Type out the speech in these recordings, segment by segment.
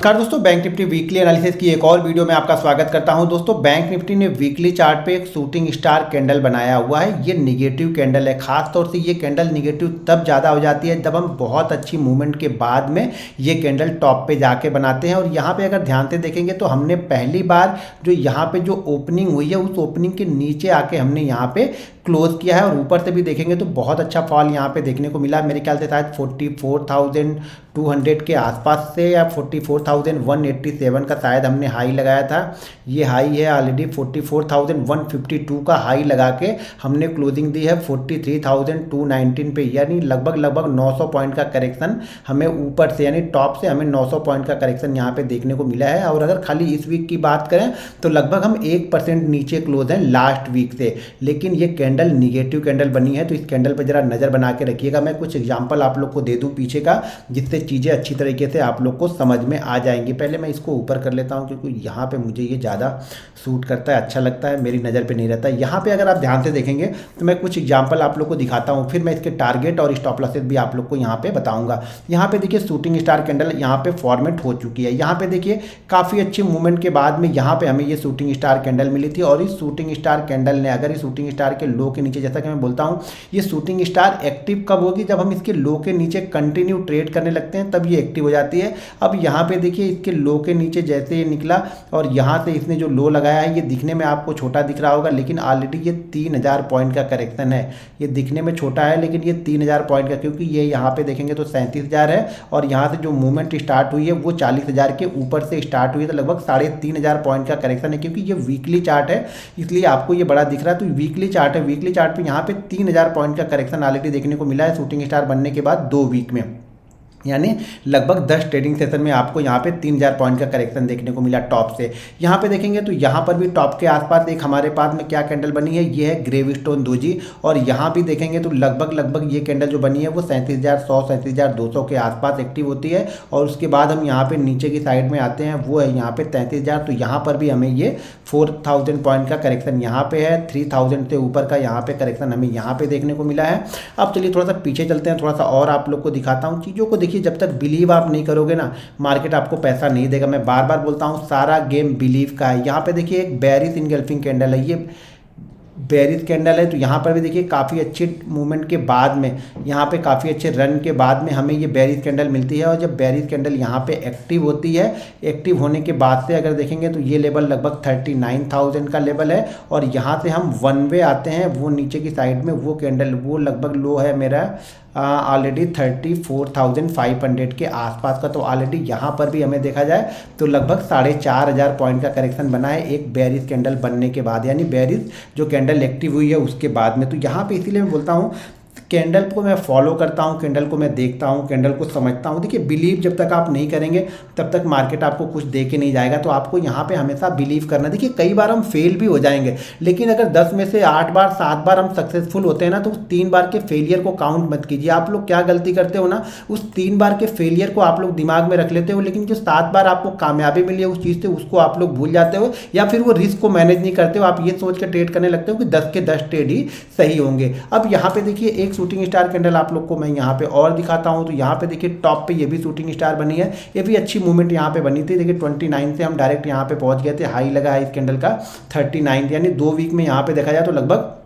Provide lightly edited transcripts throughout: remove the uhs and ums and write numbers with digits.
नमस्कार दोस्तों, bank Nifty weekly analysis की एक और वीडियो में आपका स्वागत करता हूं। दोस्तों, बैंक निफ्टी ने वीकली चार्ट पे एक शूटिंग स्टार कैंडल बनाया हुआ है। ये निगेटिव कैंडल है। खास तौर से ये कैंडल निगेटिव तब ज़्यादा हो जाती है जब हम बहुत अच्छी मूवमेंट के बाद में ये कैंडल टॉप पे जाके बनाते हैं। और यहाँ पे अगर ध्यान से देखेंगे तो हमने पहली बार जो यहाँ पे जो ओपनिंग हुई है उस ओपनिंग के नीचे आके हमने यहाँ पे क्लोज किया है। और ऊपर से भी देखेंगे तो बहुत अच्छा फॉल यहाँ पे देखने को मिला। मेरे ख्याल से शायद 44,200 के आसपास से या 44,187 का शायद हमने हाई लगाया था। ये हाई है ऑलरेडी 44,152 का हाई लगा के हमने क्लोजिंग दी है 43,219 पे, यानी लगभग 900 पॉइंट का करेक्शन हमें ऊपर से यानी टॉप से हमें 900 पॉइंट का करेक्शन यहाँ पे देखने को मिला है। और अगर खाली इस वीक की बात करें तो लगभग हम 1% नीचे क्लोज हैं लास्ट वीक से। लेकिन ये कैंडल निगेटिव कैंडल बनी है, तो इस कैंडल पर जरा नज़र बना के रखिएगा। मैं कुछ एग्जाम्पल आप लोग को दे दूँ पीछे का, जिससे चीज़ें अच्छी तरीके से आप लोग को समझ में आ जाएंगी। पहले मैं इसको ऊपर कर लेता हूँ क्योंकि यहाँ पे मुझे ये ज़्यादा सूट करता है, अच्छा लगता है, मेरी नज़र पे नहीं रहता। यहाँ पे अगर आप ध्यान से देखेंगे तो मैं कुछ एग्जांपल आप लोग को दिखाता हूँ, फिर मैं इसके टारगेट और स्टॉप लॉसेस भी आप लोग को यहाँ पे बताऊँगा। यहाँ पे देखिए शूटिंग स्टार कैंडल यहाँ पे फॉर्मेट हो चुकी है। यहाँ पे देखिए काफ़ी अच्छी मूवमेंट के बाद में यहाँ पे हमें ये शूटिंग स्टार कैंडल मिली थी। और इस शूटिंग स्टार कैंडल ने अगर इस शूटिंग स्टार के लो के नीचे, जैसा कि मैं बोलता हूँ, ये शूटिंग स्टार एक्टिव कब होगी? जब हम इसके लो के नीचे कंटिन्यू ट्रेड करने लगते हैं तब ये एक्टिव हो जाती है। अब यहाँ पे देखिए इसके लो के नीचे जैसे ये निकला और यहाँ से इसने जो लो लगाया है, ये दिखने में आपको छोटा दिख रहा होगा, लेकिन ऑलरेडी ये 3,000 पॉइंट का करेक्शन है। ये दिखने में छोटा है लेकिन ये 3,000 पॉइंट का, क्योंकि ये यहाँ पे देखेंगे तो 37,000 है और यहाँ से जो मूवमेंट स्टार्ट हुई है वो 40,000 के ऊपर से स्टार्ट हुई है। तो लगभग 3,500 पॉइंट का करेक्शन है। क्योंकि ये वीकली चार्ट है इसलिए आपको ये बड़ा दिख रहा है। तो वीकली चार्ट है, वीकली चार्ट पर यहाँ पे 3,000 पॉइंट का करेक्शन ऑलरेडी देखने को मिला है शूटिंग स्टार बनने के बाद 2 वीक में। यानी लगभग 10 ट्रेडिंग सेशन में आपको यहाँ पे 3,000 पॉइंट का करेक्शन देखने को मिला टॉप से। यहाँ पे देखेंगे तो यहाँ पर भी टॉप के आसपास एक हमारे पास में क्या कैंडल बनी है, ये है ग्रेवस्टोन दोजी। और यहाँ भी देखेंगे तो लगभग ये कैंडल जो बनी है वो 37,100 37,200 के आसपास एक्टिव होती है। और उसके बाद हम यहाँ पे नीचे की साइड में आते हैं, वो है यहाँ पे 33,000। तो यहाँ पर भी हमें ये 4,000 पॉइंट का करेक्शन यहाँ पे है, 3,000 से ऊपर का यहाँ पे करेक्शन हमें यहाँ पे देखने को मिला है। अब चलिए थोड़ा सा पीछे चलते हैं, थोड़ा सा और आप लोग को दिखाता हूँ चीज़ों को। देखिए जब तक बिलीव आप नहीं करोगे ना, मार्केट आपको पैसा नहीं देगा। मैं बार बार बोलता हूँ सारा गेम बिलीव का है। यहाँ पे देखिए एक बेयरिश इनगल्फिंग कैंडल है, ये बेयरिश कैंडल है। तो यहाँ पर भी देखिए काफ़ी अच्छे मूवमेंट के बाद में, यहाँ पे काफ़ी अच्छे रन के बाद में हमें ये बेयरिश कैंडल मिलती है। और जब बेयरिश कैंडल यहाँ पे एक्टिव होती है, एक्टिव होने के बाद से अगर देखेंगे तो ये लेवल लगभग 39,000 का लेवल है। और यहाँ से हम वन वे आते हैं, वो नीचे की साइड में वो कैंडल, वो लगभग लो है मेरा ऑलरेडी 34,500 के आसपास का। तो ऑलरेडी यहाँ पर भी हमें देखा जाए तो लगभग 4,500 पॉइंट का करेक्शन बना है एक बेयरिश कैंडल बनने के बाद, यानी बेयरिश जो कैंडल एक्टिव हुई है उसके बाद में। तो यहाँ पे इसीलिए मैं बोलता हूँ कैंडल को मैं फॉलो करता हूँ, कैंडल को मैं देखता हूँ, कैंडल को समझता हूँ। देखिए बिलीव जब तक आप नहीं करेंगे तब तक मार्केट आपको कुछ दे के नहीं जाएगा। तो आपको यहाँ पे हमेशा बिलीव करना। देखिए कई बार हम फेल भी हो जाएंगे, लेकिन अगर 10 में से 8 बार 7 बार हम सक्सेसफुल होते हैं ना, तो उस 3 बार के फेलियर को काउंट मत कीजिए। आप लोग क्या गलती करते हो ना, उस 3 बार के फेलियर को आप लोग दिमाग में रख लेते हो, लेकिन जो 7 बार आपको कामयाबी मिली है उस चीज़ से, उसको आप लोग भूल जाते हो, या फिर वो रिस्क को मैनेज नहीं करते हो। आप ये सोच कर ट्रेड करने लगते हो कि 10 के 10 ट्रेड ही सही होंगे। अब यहाँ पे देखिए एक शूटिंग स्टार कैंडल आप लोग को मैं यहाँ पे और दिखाता हूँ। तो यहाँ पे देखिए टॉप पे ये भी शूटिंग स्टार बनी है, ये भी अच्छी मूवमेंट यहाँ पे बनी थी। देखिए 29 से हम डायरेक्ट यहाँ पे पहुँच गए थे, हाई लगा है इस कैंडल का 39, यानी 2 वीक में यहाँ पे देखा जाए तो लगभग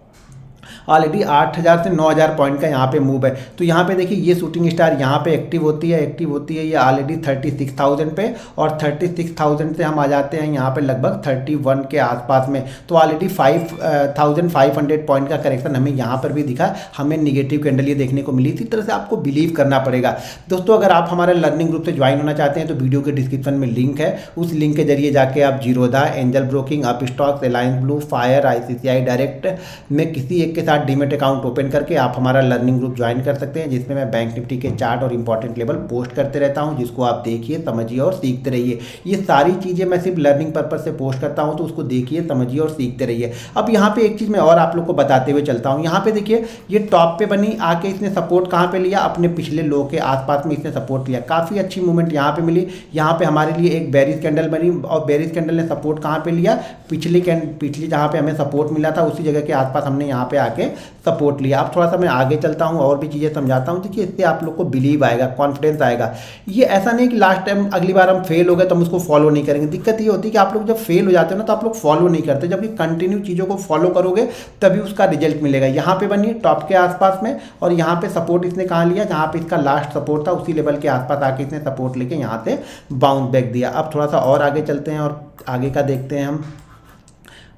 ऑलरेडी 8,000 से 9,000 पॉइंट का यहाँ पे मूव है। तो यहाँ पे देखिए ये शूटिंग स्टार यहाँ पे एक्टिव होती है ये ऑलरेडी 36,000 पे, और 36,000 से हम आ जाते हैं यहाँ पे लगभग 31 के आसपास में। तो ऑलरेडी 5,500 पॉइंट का करेक्शन हमें यहाँ पर भी दिखा, हमें निगेटिव कैंडल ये देखने को मिली। इसी तरह से आपको बिलीव करना पड़ेगा। दोस्तों अगर आप हमारे लर्निंग ग्रुप से ज्वाइन होना चाहते हैं तो वीडियो के डिस्क्रिप्शन में लिंक है, उस लिंक के जरिए जाके आप Zerodha, angel broking, Upstox, alliance blue, fire, ICICI direct में किसी एक के साथ डीमेट अकाउंट ओपन करके आप हमारा लर्निंग ग्रुप ज्वाइन कर सकते हैं, जिसमें मैं बैंक निफ्टी के चार्ट और इंपॉर्टेंट लेवल पोस्ट करते रहता हूं, जिसको आप देखिए, समझिए और सीखते रहिए। ये सारी चीज़ें मैं सिर्फ लर्निंग पर्पज से पोस्ट करता हूं, तो उसको देखिए, समझिए और सीखते रहिए। अब यहाँ पे एक चीज़ मैं और आप लोग को बताते हुए चलता हूँ। यहाँ पे देखिए ये टॉप पे बनी, आके इसने सपोर्ट कहाँ पे लिया, अपने पिछले लो के आसपास में इसने सपोर्ट लिया। काफ़ी अच्छी मूवमेंट यहाँ पे मिली। यहाँ पे हमारे लिए एक बेरिश कैंडल बनी, और बेरिश कैंडल ने सपोर्ट कहाँ पे लिया, पिछली जहाँ पे हमें सपोर्ट मिला था उसी जगह के आसपास हमने यहाँ पे आके के सपोर्ट लिया। अब थोड़ा सा मैं आगे चलता हूँ और भी चीज़ें समझाता हूँ। देखिए इससे आप लोग को बिलीव आएगा, कॉन्फिडेंस आएगा। ये ऐसा नहीं कि लास्ट टाइम अगली बार हम फेल हो गए तो हम उसको फॉलो नहीं करेंगे। दिक्कत ये होती है कि आप लोग जब फेल हो जाते हो ना तो आप लोग फॉलो नहीं करते, जबकि कंटिन्यू चीज़ों को फॉलो करोगे तभी उसका रिजल्ट मिलेगा। यहाँ पे बनिए टॉप के आसपास में, और यहाँ पे सपोर्ट इसने कहाँ लिया, जहाँ पे इसका लास्ट सपोर्ट था उसी लेवल के आसपास आके इसने सपोर्ट लेके यहाँ से बाउंस बैक दिया। अब थोड़ा सा और आगे चलते हैं और आगे का देखते हैं हम।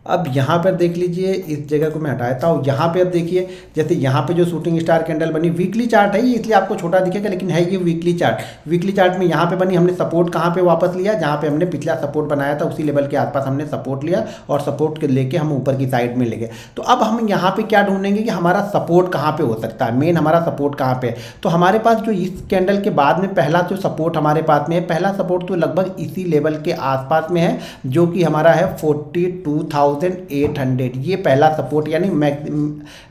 अब यहाँ पर देख लीजिए, इस जगह को मैं हटाता हूँ। यहाँ पे अब देखिए, जैसे यहाँ पे जो शूटिंग स्टार कैंडल बनी, वीकली चार्ट है ये, इसलिए आपको छोटा दिखेगा, लेकिन है ये वीकली चार्ट। वीकली चार्ट में यहाँ पे बनी, हमने सपोर्ट कहाँ पे वापस लिया, जहाँ पे हमने पिछला सपोर्ट बनाया था उसी लेवल के आसपास हमने सपोर्ट लिया, और सपोर्ट के लेके हम ऊपर की साइड में ले गए। तो अब हम यहाँ पे क्या ढूंढेंगे कि हमारा सपोर्ट कहाँ पे हो सकता है, मेन हमारा सपोर्ट कहाँ पे है। तो हमारे पास जो इस कैंडल के बाद में पहला जो सपोर्ट हमारे पास में है, पहला सपोर्ट तो लगभग इसी लेवल के आसपास में है, जो कि हमारा है 42,800। ये पहला सपोर्ट, यानी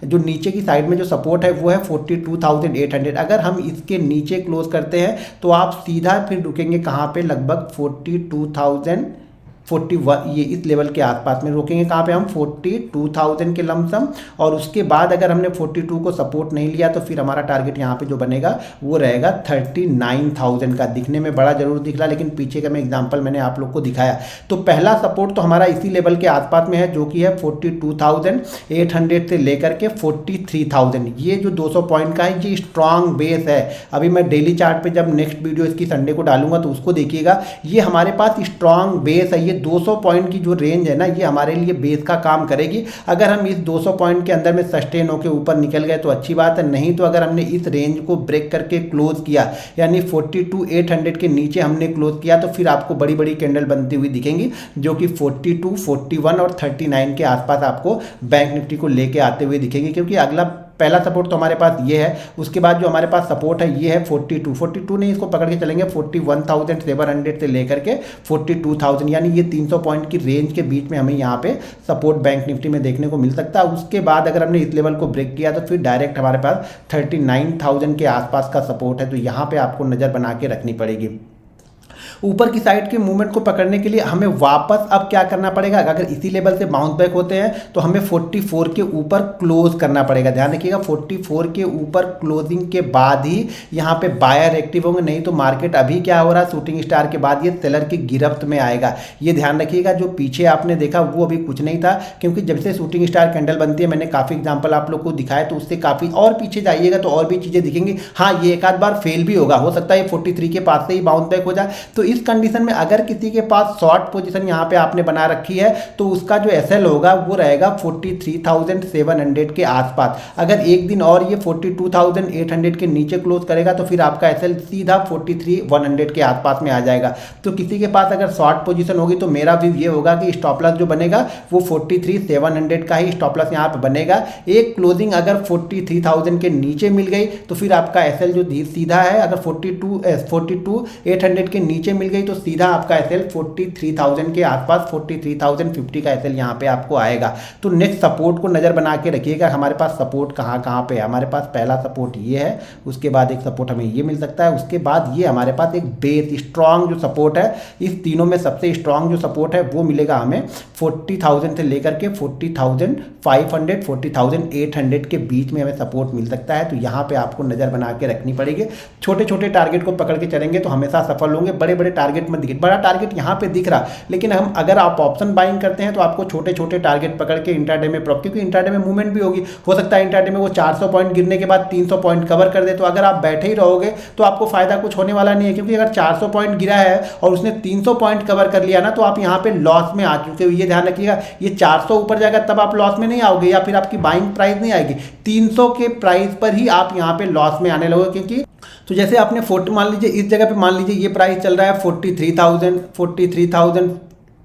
जो नीचे की साइड में जो सपोर्ट है वो है 42,800। अगर हम इसके नीचे क्लोज करते हैं तो आप सीधा फिर रुकेंगे कहाँ पे, लगभग 42,041, ये इस लेवल के आसपास में रोकेंगे। कहाँ पे हम 42,000 के लमसम, और उसके बाद अगर हमने 42 को सपोर्ट नहीं लिया तो फिर हमारा टारगेट यहाँ पे जो बनेगा वो रहेगा 39,000 का। दिखने में बड़ा जरूर दिख रहा, लेकिन पीछे का मैं एग्जांपल मैंने आप लोग को दिखाया। तो पहला सपोर्ट तो हमारा इसी लेवल के आसपास में है, जो कि है 42,800 से लेकर के 43,000। ये जो 200 पॉइंट का है ये स्ट्रांग बेस है। अभी मैं डेली चार्ट पे जब नेक्स्ट वीडियो इसकी संडे को डालूंगा तो उसको देखिएगा। ये हमारे पास स्ट्रांग बेस है। ये 200 पॉइंट की जो रेंज है ना, ये हमारे लिए बेस का काम करेगी। अगर हम इस 200 पॉइंट के अंदर में सस्टेन होकर ऊपर निकल गए तो अच्छी बात है, नहीं तो अगर हमने इस रेंज को ब्रेक करके क्लोज किया, यानी 42,800 के नीचे हमने क्लोज किया, तो फिर आपको बड़ी बड़ी कैंडल बनती हुई दिखेंगी, जो कि 42, 41 और 39 के आसपास आपको बैंक निफ्टी को लेके आते हुए दिखेंगे। क्योंकि अगला पहला सपोर्ट तो हमारे पास ये है, उसके बाद जो हमारे पास सपोर्ट है ये है 42 नहीं, इसको पकड़ के चलेंगे 41,700 से लेकर के 42,000, यानी ये 300 पॉइंट की रेंज के बीच में हमें यहाँ पे सपोर्ट बैंक निफ्टी में देखने को मिल सकता है। उसके बाद अगर हमने इस लेवल को ब्रेक किया तो फिर डायरेक्ट हमारे पास 39,000 के आसपास का सपोर्ट है। तो यहाँ पे आपको नज़र बना के रखनी पड़ेगी। ऊपर की साइड के मूवमेंट को पकड़ने के लिए हमें वापस अब क्या करना पड़ेगा, अगर इसी लेवल से बाउंस बैक होते हैं तो हमें 44 के ऊपर क्लोज करना पड़ेगा। ध्यान रखिएगा, 44 के ऊपर क्लोजिंग के बाद ही यहाँ पे बायर एक्टिव होंगे, नहीं तो मार्केट अभी क्या हो रहा है, शूटिंग स्टार के बाद ये सेलर की गिरफ्त में आएगा। ये ध्यान रखिएगा, जो पीछे आपने देखा वो अभी कुछ नहीं था, क्योंकि जब से शूटिंग स्टार कैंडल बनती है, मैंने काफ़ी एग्जाम्पल आप लोग को दिखाया, तो उससे काफ़ी और पीछे जाइएगा तो और भी चीज़ें दिखेंगी। हाँ, ये एक आध बार फेल भी होगा, हो सकता है ये 43 के पास से ही बाउंस बैक हो जाए। तो इस कंडीशन में अगर किसी के पास शॉर्ट पोजीशन यहाँ पे आपने बना रखी है तो उसका जो एसएल होगा वो रहेगा 43,700 के आसपास। अगर एक दिन और ये 42,800 के नीचे क्लोज करेगा तो फिर आपका एसएल सीधा 43,100 के आसपास में आ जाएगा। तो किसी के पास अगर शॉर्ट पोजीशन होगी तो मेरा व्यू ये होगा कि स्टॉप लॉस जो बनेगा वो 43,700 का ही स्टॉप लॉस यहाँ पे बनेगा। एक क्लोजिंग अगर 43,000 के नीचे मिल गई तो फिर आपका एसएल जो सीधा है, अगर 42,800 के नीचे मिल गई तो सीधा आपका एसएल 43,000 के आसपास 43,050 का एसएल यहाँ पे आपको आएगा। तो नेक्स्ट सपोर्ट को नज़र बना के रखिएगा, हमारे पास सपोर्ट कहाँ पे है। हमारे पास पहला सपोर्ट ये है, उसके बाद एक सपोर्ट हमें ये मिल सकता है, उसके बाद ये हमारे पास एक बेस स्ट्रांग जो सपोर्ट है, इस तीनों में सबसे स्ट्रांग जो सपोर्ट है वो मिलेगा हमें 40,000 से लेकर के 40,500 40,800 के बीच में हमें सपोर्ट मिल सकता है। तो यहाँ पे आपको नज़र बना के रखनी पड़ेगी। छोटे छोटे टारगेट को पकड़ के चलेंगे तो हमेशा सफल होंगे, बड़े बड़े टारगेट में दिखे। बड़ा टारगेट यहाँ पे दिख रहा, लेकिन हम अगर आप ऑप्शन बाइंग करते हैं तो आपको छोटे छोटे टारगेट पकड़ के इंट्राडे में क्योंकि इंट्राडे में मूवमेंट भी होगी, हो सकता है इंट्राडे में वो 400 पॉइंट गिरने के बाद 300 पॉइंट कवर कर दे। तो अगर आप बैठे ही रहोगे तो आपको फायदा कुछ होने वाला नहीं है, क्योंकि अगर 400 पॉइंट गिरा है और उसने 300 पॉइंट कवर कर लिया ना तो आप यहाँ पे लॉस में आ चुके हो। ये ध्यान रखिएगा, ये 400 ऊपर जाएगा तब आप लॉस में नहीं आओगे, या फिर आपकी बाइंग प्राइस नहीं आएगी, 300 के प्राइस पर ही आप यहाँ पे लॉस में आने लगोगे। क्योंकि तो जैसे आपने 40 मान लीजिए, इस जगह पे मान लीजिए ये प्राइस चल रहा है 43,000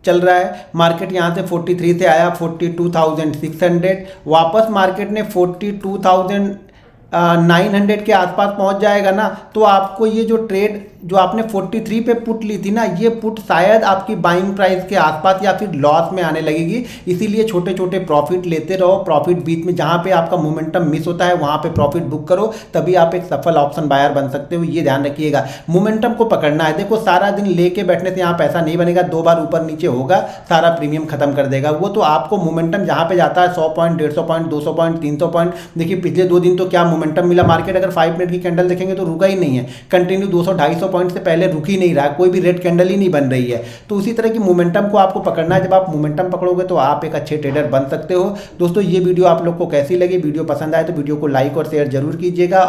चल रहा है, मार्केट यहाँ से 43 से आया 42,600, वापस मार्केट ने 42,900 के आसपास पहुँच जाएगा ना, तो आपको ये जो ट्रेड जो आपने 43 पे पुट ली थी ना, ये पुट शायद आपकी बाइंग प्राइस के आसपास या फिर लॉस में आने लगेगी, इसीलिए छोटे छोटे प्रॉफिट लेते रहो। प्रॉफिट बीच में जहां पे आपका मोमेंटम मिस होता है वहां पे प्रॉफिट बुक करो, तभी आप एक सफल ऑप्शन बायर बन सकते हो। ये ध्यान रखिएगा, मोमेंटम को पकड़ना है। देखो सारा दिन लेके बैठने से यहाँ पैसा नहीं बनेगा, 2 बार ऊपर नीचे होगा सारा प्रीमियम खत्म कर देगा वो। तो आपको मोमेंटम जहां पे जाता है 100 पॉइंट, 150 पॉइंट, 200 पॉइंट, 300 पॉइंट, देखिए पिछले 2 दिन तो क्या मोमेंटम मिला। मार्केट अगर 5 मिनट की कैंडल देखेंगे तो रुका ही नहीं है, कंटिन्यू 200-250 पॉइंट से पहले रुक ही नहीं रहा, कोई भी रेड कैंडल ही नहीं बन रही है। तो उसी तरह की मोमेंटम को आपको पकड़ना है। जब आप मोमेंटम पकड़ोगे तो आप एक अच्छे ट्रेडर बन सकते हो। दोस्तों ये वीडियो आप लोग को कैसी लगी? वीडियो पसंद आए तो वीडियो को लाइक और शेयर जरूर कीजिएगा।